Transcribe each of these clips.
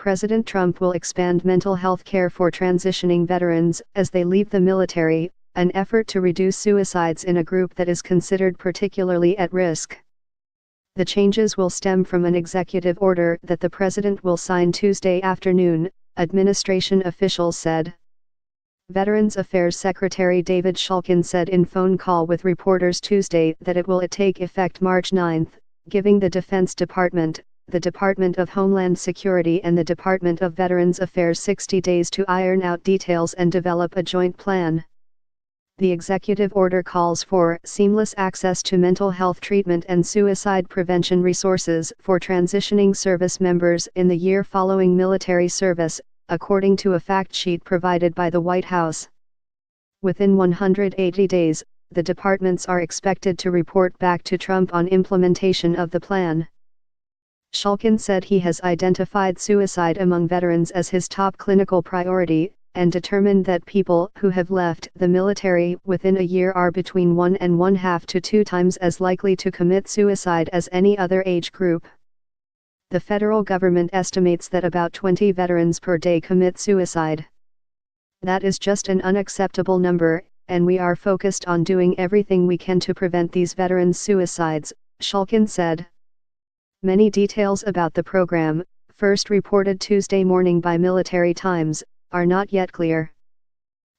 President Trump will expand mental health care for transitioning veterans as they leave the military, an effort to reduce suicides in a group that is considered particularly at risk. The changes will stem from an executive order that the president will sign Tuesday afternoon, administration officials said. Veterans Affairs Secretary David Shulkin said in phone call with reporters Tuesday that it will take effect March 9, giving the Defense Department, the Department of Homeland Security and the Department of Veterans Affairs 60 days to iron out details and develop a joint plan. The executive order calls for seamless access to mental health treatment and suicide prevention resources for transitioning service members in the year following military service, according to a fact sheet provided by the White House. Within 180 days, the departments are expected to report back to Trump on implementation of the plan. Shulkin said he has identified suicide among veterans as his top clinical priority, and determined that people who have left the military within a year are between 1.5 to 2 times as likely to commit suicide as any other age group. The federal government estimates that about 20 veterans per day commit suicide. That is just an unacceptable number, and we are focused on doing everything we can to prevent these veterans' suicides, Shulkin said. Many details about the program, first reported Tuesday morning by Military Times, are not yet clear.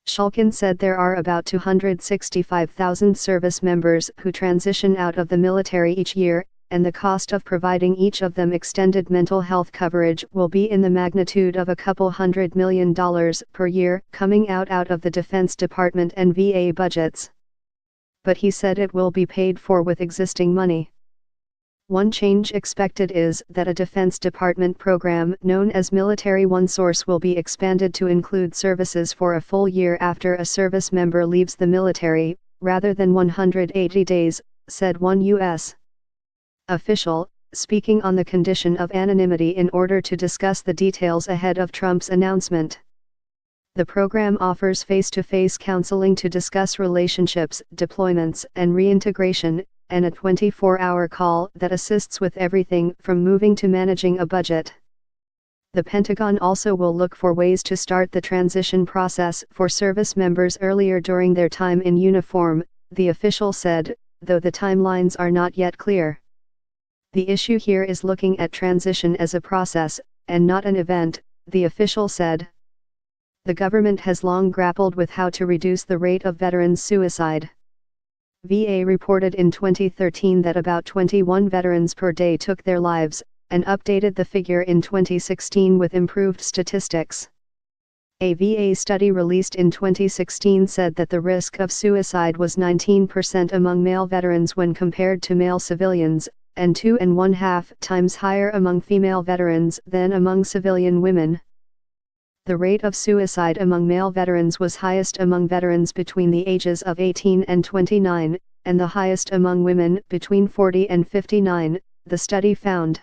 Shulkin said there are about 265,000 service members who transition out of the military each year, and the cost of providing each of them extended mental health coverage will be in the magnitude of $200 million per year coming out of the Defense Department and VA budgets. But he said it will be paid for with existing money. One change expected is that a Defense Department program known as Military OneSource will be expanded to include services for a full year after a service member leaves the military, rather than 180 days, said one U.S. official, speaking on the condition of anonymity in order to discuss the details ahead of Trump's announcement. The program offers face-to-face counseling to discuss relationships, deployments, and reintegration, and a 24-hour call that assists with everything from moving to managing a budget. The Pentagon also will look for ways to start the transition process for service members earlier during their time in uniform, the official said, though the timelines are not yet clear. The issue here is looking at transition as a process, and not an event, the official said. The government has long grappled with how to reduce the rate of veterans' suicide. VA reported in 2013 that about 21 veterans per day took their lives, and updated the figure in 2016 with improved statistics. A VA study released in 2016 said that the risk of suicide was 19% among male veterans when compared to male civilians, and 2.5 times higher among female veterans than among civilian women. The rate of suicide among male veterans was highest among veterans between the ages of 18 and 29, and the highest among women between 40 and 59, the study found.